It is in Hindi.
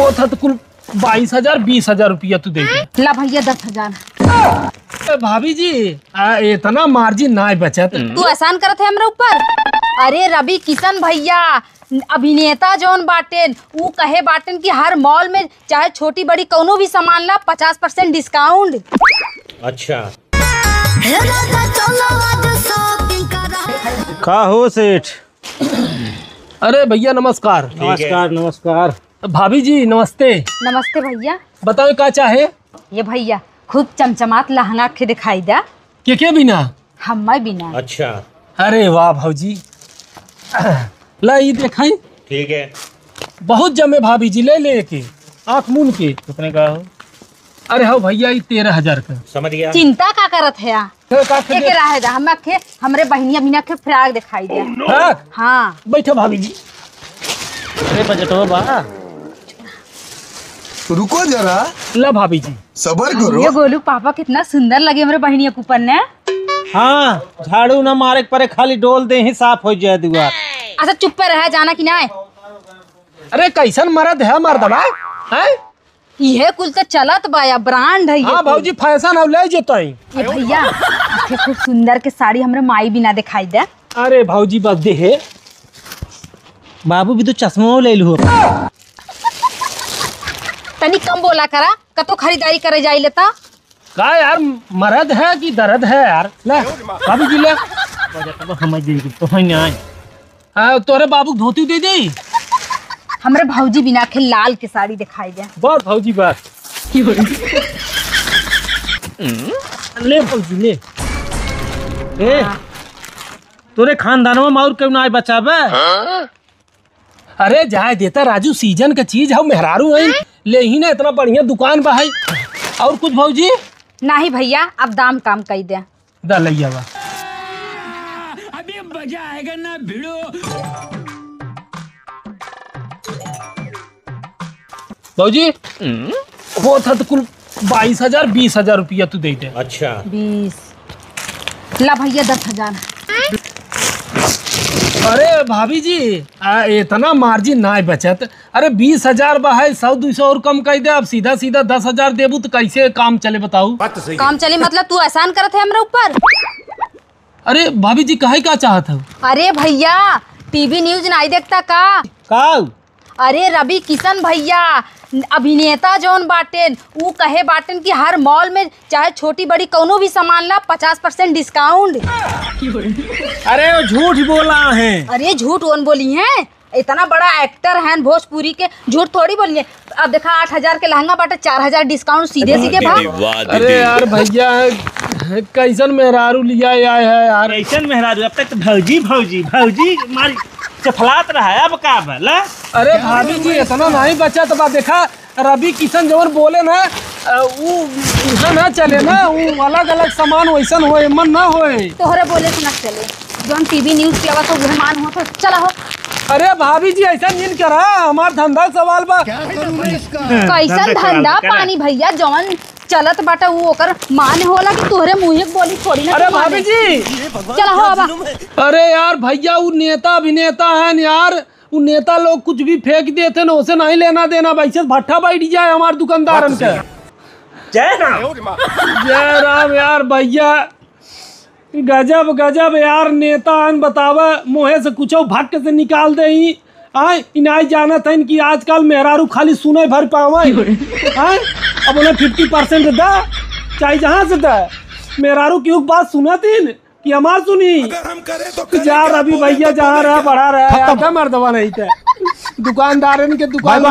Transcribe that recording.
वो था तो कुल 22,000 20,000 रुपया तू दे दे। ला भैया 10,000। भाभी जी इतना मार्जिन ना बचत। तू एहसान करत है हमरा ऊपर। अरे रवि किशन भैया अभिनेता जौन बाटेन ऊ कहे बाटेन कि हर मॉल में चाहे छोटी बड़ी कौनो भी सामान ला 50% डिस्काउंट। अच्छा का हो सेठ? अरे भैया नमस्कार। नमस्कार नमस्कार। भाभी जी नमस्ते। नमस्ते भैया। बताओ क्या चाहे? ये भैया खूब चमचमात लहंगा के दिखाई दे। के बिना? हम बिना। अच्छा अरे वाह भाजी ला ये देखाई। ठीक है। बहुत जमे भाभी जी ले के आँख मून के। कितने का हो? अरे हाँ भैया ये 13,000 का। समझ गया। चिंता का करत है के रहे दा हमरे बहनिया बिना के फ्राक दिखाई दे। हाँ बैठो भाभी जी। अरे बजट हो बा। रुको जरा। ला भाभी जी सबर करो। ये गोलू पापा कितना सुंदर लगे हमरे बहनिया के ऊपर ने। हाँ झाड़ू ना मारे परे खाली डोल दे ही साफ हो जाए दीवार। अच्छा चुप पे रह जाना कि ना। अरे कैसन मर्द है मर्दवा है? ये कुल तो चलत बाया ब्रांड है ये। हाँ भाजी फैशन अब ले जेतो। ये भैया ये खूब सुंदर के साड़ी हमरे माई बिना दिखाई दे। अरे भाजी बस देहे बाबू भी तो चश्मा ले लू। तनी कम बोला करा कतो खरीदारी करे जाई लेता। का यार मर्द है कि दर्द है यार? ले भाभी जी ले। समझ दी तो है ना। तोरे बाबू धोती दे दे। हमरे भौजी बिना के लाल के साड़ी दिखाई दे। बस भाजी बस ले भाजी ले। ए तोरे खानदान में और क्यों ना आए बचाबे? अरे जाए देता राजू सीजन का चीज है मेहरारू है ले ही ना इतना बढ़िया दुकान बा है। और कुछ भाजी? नहीं भैया अब दाम काम कई दे। दलैया बा अभी मजा आएगा ना भिड़ो। भाजी वो था तो कुल 22,000 20,000 रुपया तू दे दे। अच्छा 20। ला भैया 10,000। अरे भाभी जी इतना मार्जिन ना बचत। अरे 20,000 बा है 100-200 और कम कर दे। अब सीधा 10,000 देबू तो कैसे काम चले बताऊ? काम चले मतलब तू एहसान करत है हमरा ऊपर। अरे भाभी जी कहे क्या चाहत है? अरे भैया टीवी न्यूज नहीं देखता का? का? अरे रवि किशन भैया अभिनेता जौन बाटेन ऊ कहे बाटेन कि हर मॉल में चाहे छोटी बड़ी कौनो भी सामान ला 50% डिस्काउंट। अरे वो झूठ बोला है। अरे झूठ कौन बोली है? इतना बड़ा एक्टर है भोजपुरी के, झूठ थोड़ी बोली है। अब देखा 8,000 के लहंगा बाटे 4,000 डिस्काउंट सीधे सीधे भाव। अरे यार भैया कैसन मेहरारू लिया आए है यार। ऐसा मेहरारू अब तक तो भौजी भौजी भौजी मारी चफलात रहा है। अब का भला? अरे भाभी जी इतना नहीं बचा तो बात देखा रवि किशन जवन बोले ना वो ना चले ना वो अलग अलग सामान वैसन होए मन ना होए। तोहरे बोले से न चले जौन टीवी न्यूज के तो मेहमान हो तो चला हो। अरे भाभी जी ऐसा नींद करा हमार धंधा सवाल बा। कैसन धंधा पानी भैया जौन चलत बाटा वो ओकर मान होला कि तोहरे मुंह बोली थोड़ी ना। अरे भाभी जी चला हो अब। अरे यार भैया वो नेता अभिनेता है यार। वो नेता लोग कुछ भी फेंक देते ना उसे नहीं लेना देना। वैसे भट्ठा बैठ जाए हमारे दुकानदारन के। जय राम। जय राम यार भैया गजब गजब यार नेता है बतावा मुँहे से कुछ भट्ट से निकाल दे ही आए इनाई जाना था इनकी आजकल मेहरारू खाली सुने भर पावे अब उन्हें 50% दा चाहे जहाँ से दा मेहरारू की बात सुना तीन कि हमार सुनी जा रवि भैया जहाँ रहा बढ़ा रहा है मर्दवा नहीं था दुकानदार के दुकान